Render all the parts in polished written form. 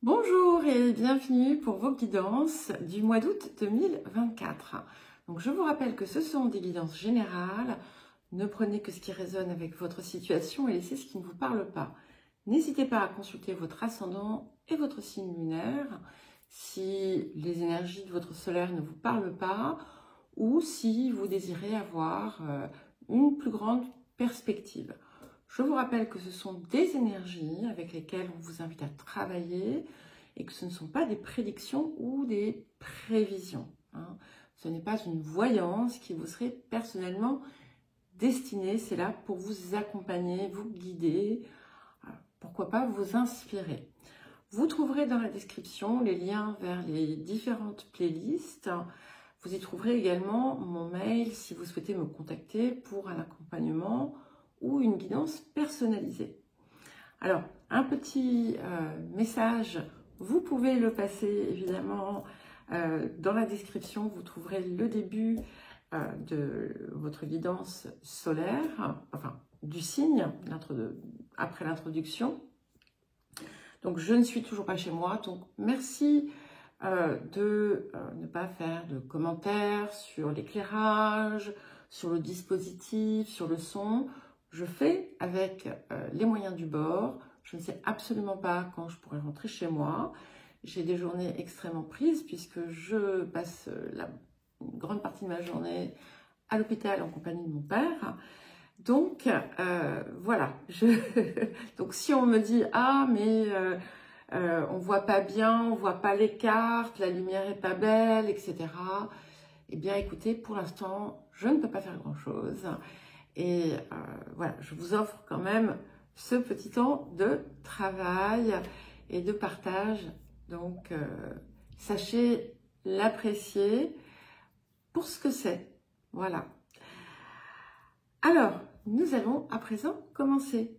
Bonjour et bienvenue pour vos guidances du mois d'août 2024. Donc je vous rappelle que ce sont des guidances générales. Ne prenez que ce qui résonne avec votre situation et laissez ce qui ne vous parle pas. N'hésitez pas à consulter votre ascendant et votre signe lunaire si les énergies de votre solaire ne vous parlent pas ou si vous désirez avoir une plus grande perspective. Je vous rappelle que ce sont des énergies avec lesquelles on vous invite à travailler et que ce ne sont pas des prédictions ou des prévisions. Ce n'est pas une voyance qui vous serait personnellement destinée. C'est là pour vous accompagner, vous guider, pourquoi pas vous inspirer. Vous trouverez dans la description les liens vers les différentes playlists. Vous y trouverez également mon mail si vous souhaitez me contacter pour un accompagnement ou une guidance personnalisée. Alors, un petit message, vous pouvez le passer évidemment dans la description, vous trouverez le début de votre guidance solaire, enfin du signe, après l'introduction. Donc, je ne suis toujours pas chez moi, donc merci de ne pas faire de commentaires sur l'éclairage, sur le dispositif, sur le son. Je fais avec les moyens du bord. Je ne sais absolument pas quand je pourrai rentrer chez moi. J'ai des journées extrêmement prises puisque je passe une grande partie de ma journée à l'hôpital en compagnie de mon père. Donc, voilà. Donc, si on me dit « Ah, mais on voit pas bien, on voit pas les cartes, la lumière est pas belle, etc. » Eh bien, écoutez, pour l'instant, je ne peux pas faire grand-chose. Et voilà, je vous offre quand même ce petit temps de travail et de partage. Donc, sachez l'apprécier pour ce que c'est. Voilà. Alors, nous allons à présent commencer.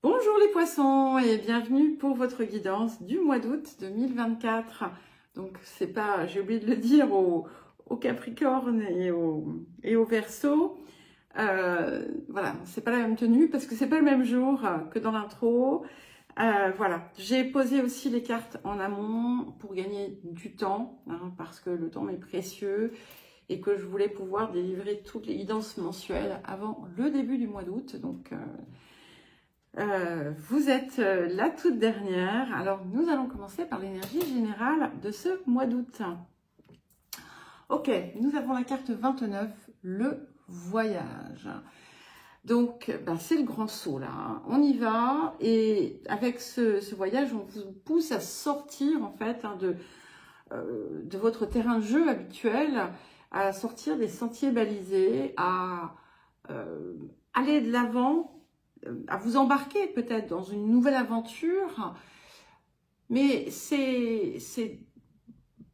Bonjour les poissons et bienvenue pour votre guidance du mois d'août 2024. Donc, c'est pas, j'ai oublié de le dire au Capricorne et au Verseau. Voilà, c'est pas la même tenue parce que c'est pas le même jour que dans l'intro. Voilà, j'ai posé aussi les cartes en amont pour gagner du temps, parce que le temps est précieux et que je voulais pouvoir délivrer toutes les guidances mensuelles avant le début du mois d'août. Donc, vous êtes la toute dernière. Alors, nous allons commencer par l'énergie générale de ce mois d'août. Ok, nous avons la carte 29, le voyage. Donc, c'est le grand saut là. On y va et avec ce voyage, on vous pousse à sortir en fait de votre terrain de jeu habituel, à sortir des sentiers balisés, à aller de l'avant, à vous embarquer peut-être dans une nouvelle aventure. Mais c'est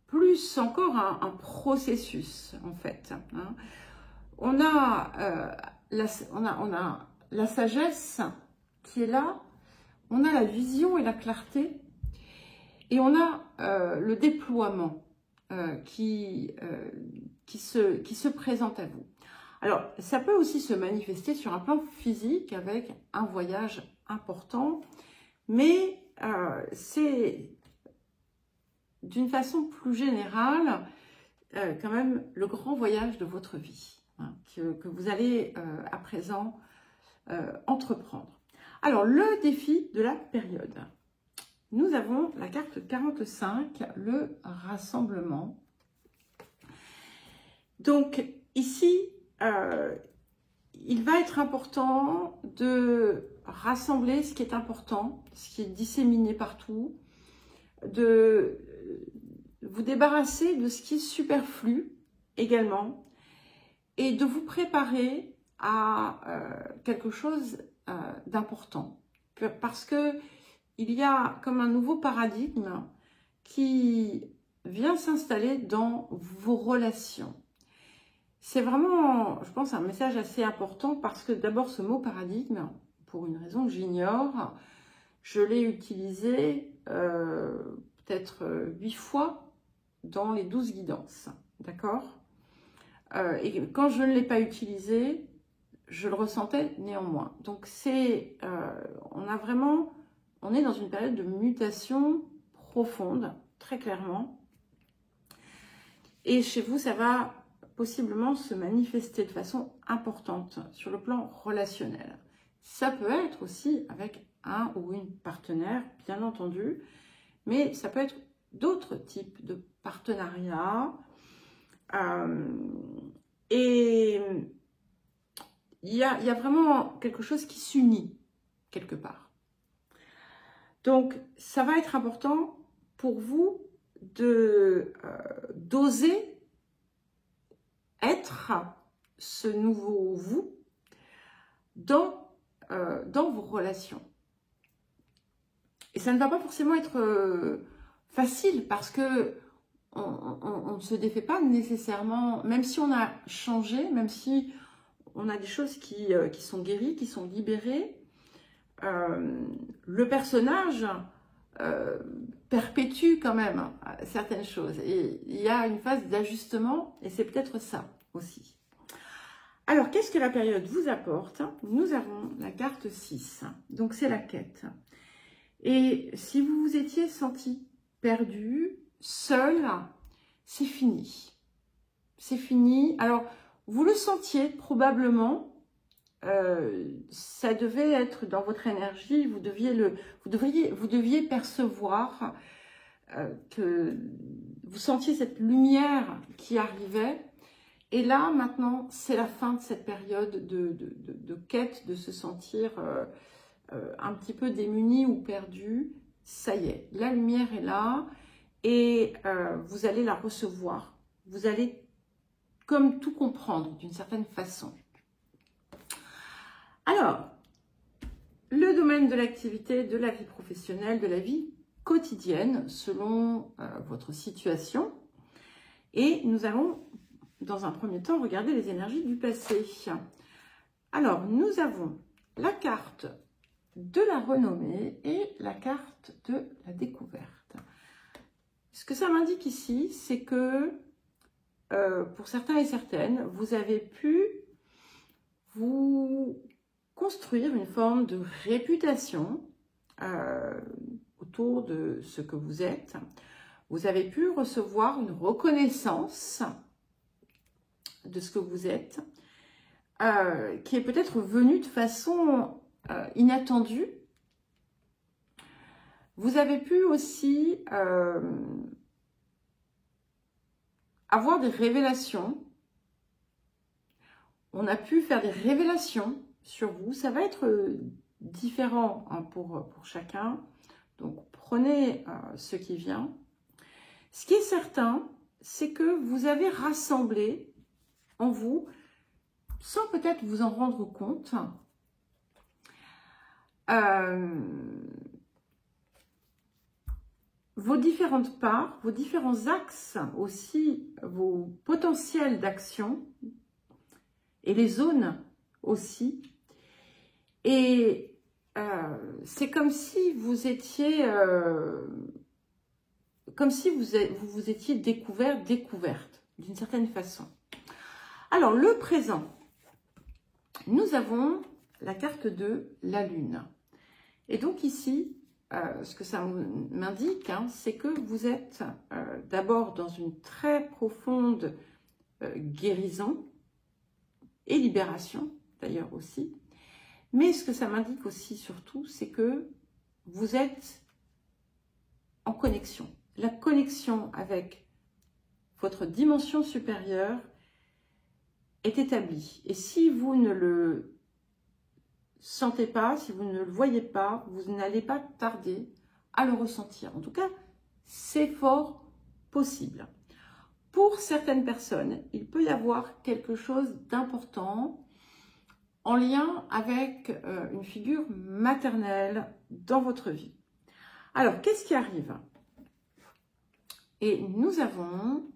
plus encore un processus en fait. On a la sagesse qui est là, on a la vision et la clarté, et on a le déploiement qui se présente à vous. Alors, ça peut aussi se manifester sur un plan physique avec un voyage important, mais c'est d'une façon plus générale quand même le grand voyage de votre vie. Que vous allez à présent entreprendre. Alors, le défi de la période. Nous avons la carte 45, le rassemblement. Donc, ici, il va être important de rassembler ce qui est important, ce qui est disséminé partout, de vous débarrasser de ce qui est superflu également, et de vous préparer à quelque chose d'important. Parce que il y a comme un nouveau paradigme qui vient s'installer dans vos relations. C'est vraiment, je pense, un message assez important parce que d'abord ce mot paradigme, pour une raison que j'ignore, je l'ai utilisé peut-être 8 fois dans les 12 guidances. D'accord ? Et quand je ne l'ai pas utilisé, je le ressentais néanmoins. Donc on est dans une période de mutation profonde, très clairement. Et chez vous, ça va possiblement se manifester de façon importante sur le plan relationnel. Ça peut être aussi avec un ou une partenaire, bien entendu, mais ça peut être d'autres types de partenariats. Et il y a vraiment quelque chose qui s'unit quelque part. Donc, ça va être important pour vous d'oser être ce nouveau vous dans vos relations. Et ça ne va pas forcément être facile parce que on ne se défait pas nécessairement, même si on a changé, même si on a des choses qui sont guéries, qui sont libérées, le personnage perpétue quand même certaines choses. Et il y a une phase d'ajustement et c'est peut-être ça aussi. Alors, qu'est-ce que la période vous apporte? Nous avons la carte 6, donc c'est la quête. Et si vous vous étiez senti perdu, seul, c'est fini. C'est fini. Alors, vous le sentiez probablement, ça devait être dans votre énergie, vous deviez percevoir que vous sentiez cette lumière qui arrivait. Et là, maintenant, c'est la fin de cette période de quête, de se sentir un petit peu démuni ou perdu. Ça y est, la lumière est là et vous allez la recevoir. Vous allez comme tout comprendre d'une certaine façon. Alors, le domaine de l'activité, de la vie professionnelle, de la vie quotidienne, selon votre situation. Et nous allons, dans un premier temps, regarder les énergies du passé. Alors, nous avons la carte de la renommée et la carte de la découverte. Ce que ça m'indique ici, c'est que pour certains et certaines, vous avez pu vous construire une forme de réputation autour de ce que vous êtes. Vous avez pu recevoir une reconnaissance de ce que vous êtes, qui est peut-être venue de façon inattendue. Vous avez pu aussi avoir des révélations. On a pu faire des révélations sur vous. Ça va être différent hein, pour chacun. Donc, prenez ce qui vient. Ce qui est certain, c'est que vous avez rassemblé en vous, sans peut-être vous en rendre compte, vos différentes parts, vos différents axes aussi, vos potentiels d'action et les zones aussi. Et c'est comme si vous étiez, vous étiez découverte d'une certaine façon. Alors, le présent, nous avons la carte de la Lune. Et donc ici, ce que ça m'indique, hein, c'est que vous êtes d'abord dans une très profonde guérison et libération, d'ailleurs aussi. Mais ce que ça m'indique aussi, surtout, c'est que vous êtes en connexion. La connexion avec votre dimension supérieure est établie. Et si vous ne le sentez pas, si vous ne le voyez pas, vous n'allez pas tarder à le ressentir. En tout cas, c'est fort possible. Pour certaines personnes, il peut y avoir quelque chose d'important en lien avec une figure maternelle dans votre vie. Alors, qu'est-ce qui arrive? Et nous avons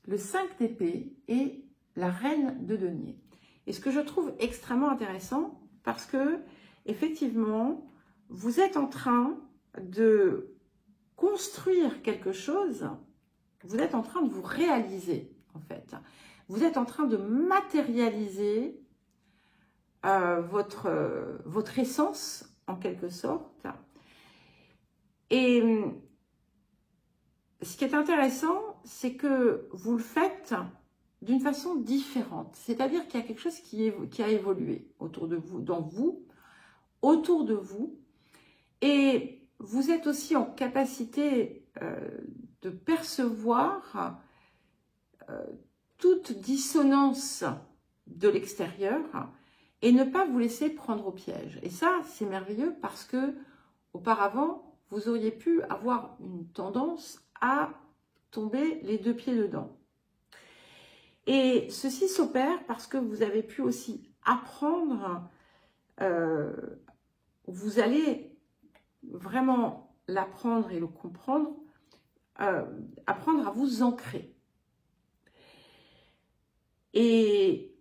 le 5 d'épée et la reine de denier. Et ce que je trouve extrêmement intéressant, parce que, effectivement, vous êtes en train de construire quelque chose, vous êtes en train de vous réaliser, en fait. Vous êtes en train de matérialiser votre essence, en quelque sorte. Et ce qui est intéressant, c'est que vous le faites d'une façon différente. C'est-à-dire qu'il y a quelque chose qui a évolué autour de vous, autour de vous. Et vous êtes aussi en capacité de percevoir toute dissonance de l'extérieur et ne pas vous laisser prendre au piège. Et ça, c'est merveilleux parce que auparavant, vous auriez pu avoir une tendance à tomber les deux pieds dedans. Et ceci s'opère parce que vous avez pu aussi apprendre, vous allez vraiment l'apprendre et le comprendre, apprendre à vous ancrer. Et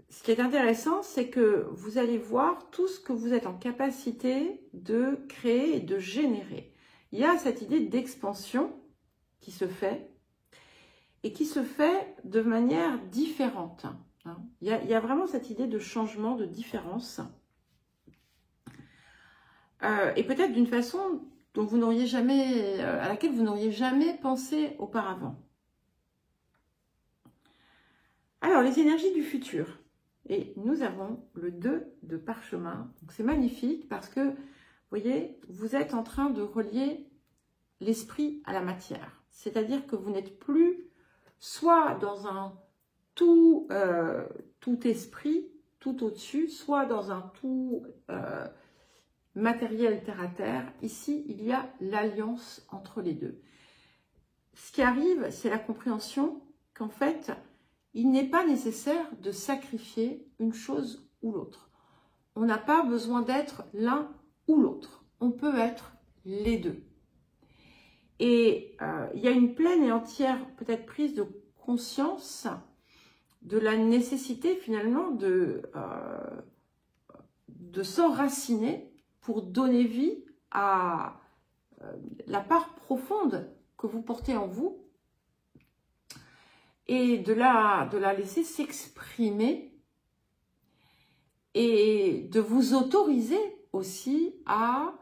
ce qui est intéressant, c'est que vous allez voir tout ce que vous êtes en capacité de créer et de générer. Il y a cette idée d'expansion qui se fait et qui se fait de manière différente. Il y a vraiment cette idée de changement, de différence. Et peut-être d'une façon dont vous n'auriez jamais, à laquelle vous n'auriez jamais pensé auparavant. Alors, les énergies du futur. Et nous avons le 2 de parchemin. C'est magnifique parce que, vous voyez, vous êtes en train de relier l'esprit à la matière. C'est-à-dire que vous n'êtes plus soit dans un tout esprit, tout au-dessus, soit dans un tout matériel terre à terre. Ici, il y a l'alliance entre les deux. Ce qui arrive, c'est la compréhension qu'en fait, il n'est pas nécessaire de sacrifier une chose ou l'autre. On n'a pas besoin d'être l'un ou l'autre. On peut être les deux. Et il y a une pleine et entière peut-être prise de conscience de la nécessité finalement de s'enraciner pour donner vie à la part profonde que vous portez en vous et de la laisser s'exprimer et de vous autoriser aussi à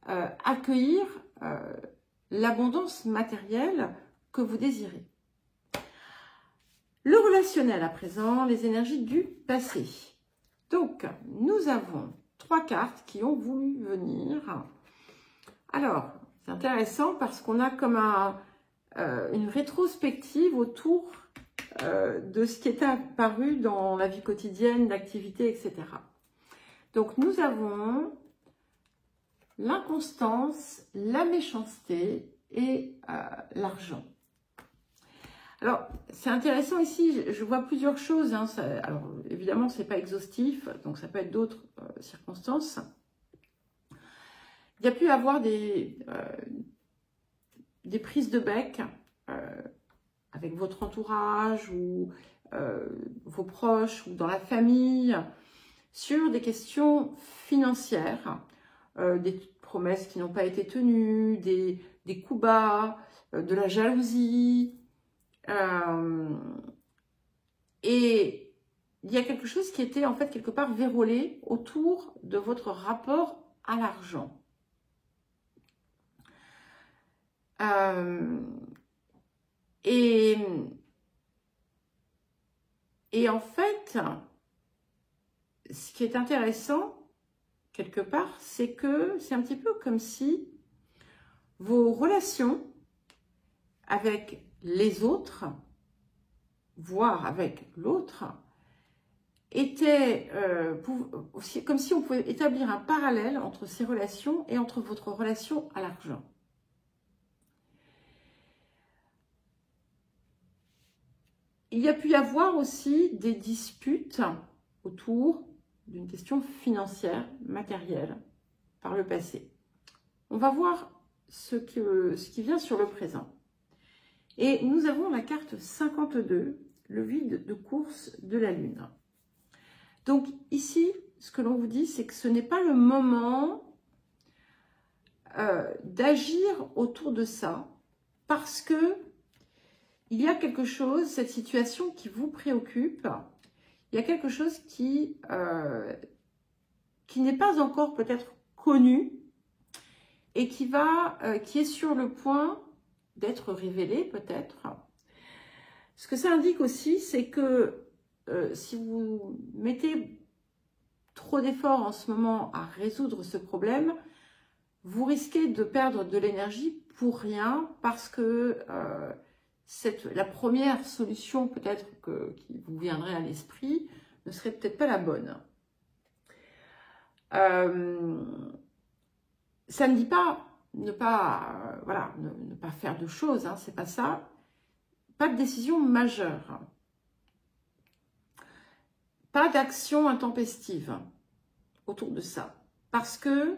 accueillir l'abondance matérielle que vous désirez. Le relationnel à présent, les énergies du passé. Donc, nous avons 3 cartes qui ont voulu venir. Alors, c'est intéressant parce qu'on a comme une rétrospective autour de ce qui est apparu dans la vie quotidienne, l'activité, etc. Donc, nous avons l'inconstance, la méchanceté et l'argent. Alors, c'est intéressant ici, je vois plusieurs choses. Alors, évidemment, ce n'est pas exhaustif, donc ça peut être d'autres circonstances. Il y a pu y avoir des prises de bec avec votre entourage ou vos proches ou dans la famille sur des questions financières, des promesses qui n'ont pas été tenues, des coups bas, de la jalousie. Et il y a quelque chose qui était en fait quelque part vérolé autour de votre rapport à l'argent. Et en fait, ce qui est intéressant, quelque part, c'est que c'est un petit peu comme si vos relations avec les autres, voire avec l'autre, étaient comme si on pouvait établir un parallèle entre ces relations et entre votre relation à l'argent. Il y a pu y avoir aussi des disputes autour d'une question financière, matérielle, par le passé. On va voir ce qui vient sur le présent. Et nous avons la carte 52, le vide de course de la Lune. Donc ici, ce que l'on vous dit, c'est que ce n'est pas le moment d'agir autour de ça, parce que il y a quelque chose, cette situation qui vous préoccupe, il y a quelque chose qui n'est pas encore peut-être connu et qui est sur le point d'être révélé peut-être. Ce que ça indique aussi, c'est que si vous mettez trop d'efforts en ce moment à résoudre ce problème, vous risquez de perdre de l'énergie pour rien parce que la première solution peut-être qui vous viendrait à l'esprit ne serait peut-être pas la bonne. Ça ne dit pas ne pas faire de choses, hein, c'est pas ça. Pas de décision majeure. Pas d'action intempestive autour de ça. Parce que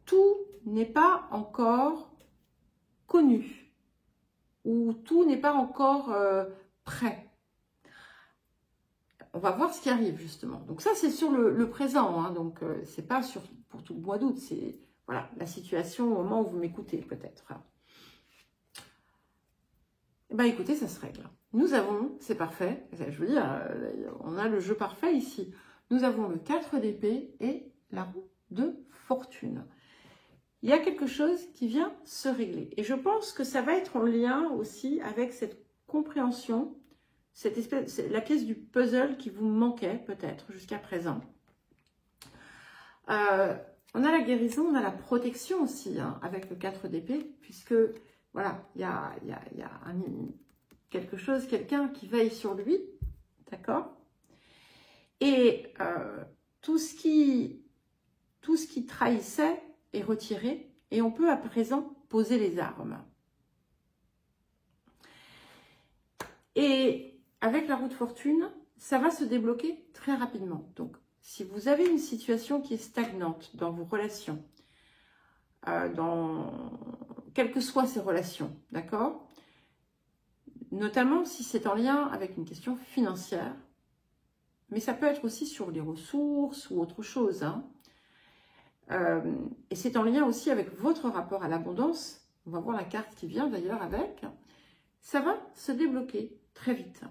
tout n'est pas encore connu. Ou tout n'est pas encore prêt. On va voir ce qui arrive justement. Donc ça, c'est sur le présent. Hein, donc c'est pas pour tout le mois d'août. C'est voilà, la situation au moment où vous m'écoutez peut-être. Ben écoutez, ça se règle. Nous avons, c'est parfait, je veux dire, on a le jeu parfait ici. Nous avons le 4 d'épée et la roue de fortune. Il y a quelque chose qui vient se régler. Et je pense que ça va être en lien aussi avec cette compréhension, cette espèce, la pièce du puzzle qui vous manquait peut-être jusqu'à présent. On a la guérison, on a la protection aussi hein, avec le 4 d'épée, puisque voilà, il y a quelque chose, quelqu'un qui veille sur lui, d'accord? Et tout ce qui trahissait est retiré et on peut à présent poser les armes. Et avec la roue de fortune, ça va se débloquer très rapidement. Donc, si vous avez une situation qui est stagnante dans vos relations, quelles que soient ces relations, d'accord? Notamment si c'est en lien avec une question financière, mais ça peut être aussi sur les ressources ou autre chose. Hein. Et c'est en lien aussi avec votre rapport à l'abondance. On va voir la carte qui vient d'ailleurs avec. Ça va se débloquer très vite.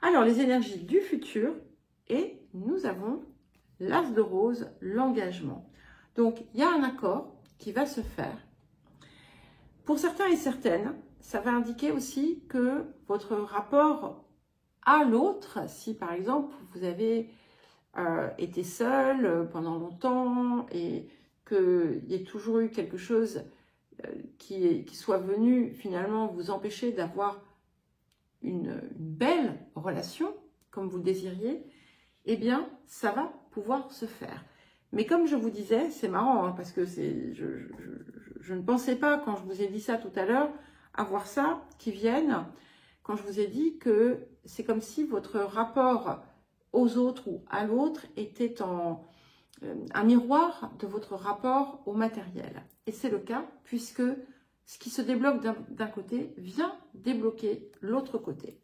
Alors, les énergies du futur et nous avons l'As de rose, l'engagement. Donc, il y a un accord qui va se faire. Pour certains et certaines, ça va indiquer aussi que votre rapport à l'autre, si par exemple vous avez été seul pendant longtemps et qu'il y ait toujours eu quelque chose qui soit venu finalement vous empêcher d'avoir une belle relation comme vous le désiriez, eh bien ça va pouvoir se faire. Mais comme je vous disais, c'est marrant hein, parce que je ne pensais pas quand je vous ai dit ça tout à l'heure, avoir ça qui vienne quand je vous ai dit que c'est comme si votre rapport aux autres ou à l'autre était un miroir de votre rapport au matériel. Et c'est le cas puisque ce qui se débloque d'un côté vient débloquer l'autre côté.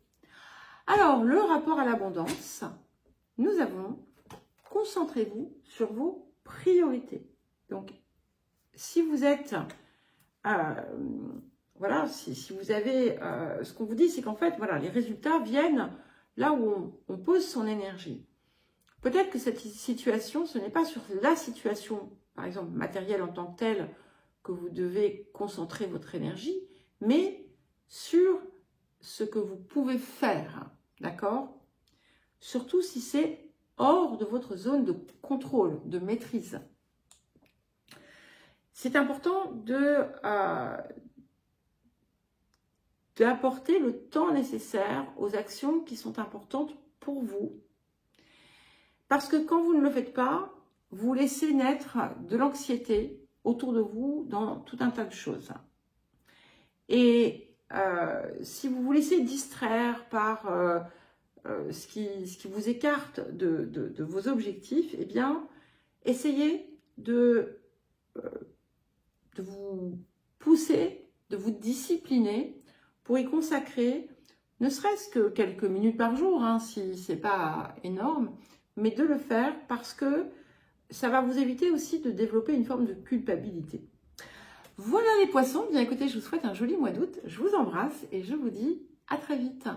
Alors, le rapport à l'abondance, nous avons, concentrez-vous sur vos priorités. Donc, si vous êtes, voilà, si vous avez, ce qu'on vous dit, c'est qu'en fait, voilà, les résultats viennent là où on pose son énergie. Peut-être que cette situation, ce n'est pas sur la situation, par exemple, matérielle en tant que telle, que vous devez concentrer votre énergie, mais sur ce que vous pouvez faire, d'accord? Surtout si c'est hors de votre zone de contrôle, de maîtrise. C'est important d'apporter le temps nécessaire aux actions qui sont importantes pour vous. Parce que quand vous ne le faites pas, vous laissez naître de l'anxiété autour de vous dans tout un tas de choses. Et si vous vous laissez distraire par ce qui vous écarte de vos objectifs, eh bien, essayez de vous pousser, de vous discipliner pour y consacrer ne serait-ce que quelques minutes par jour, hein, si ce n'est pas énorme, mais de le faire parce que ça va vous éviter aussi de développer une forme de culpabilité. Voilà les poissons, bien écoutez, je vous souhaite un joli mois d'août, je vous embrasse et je vous dis à très vite.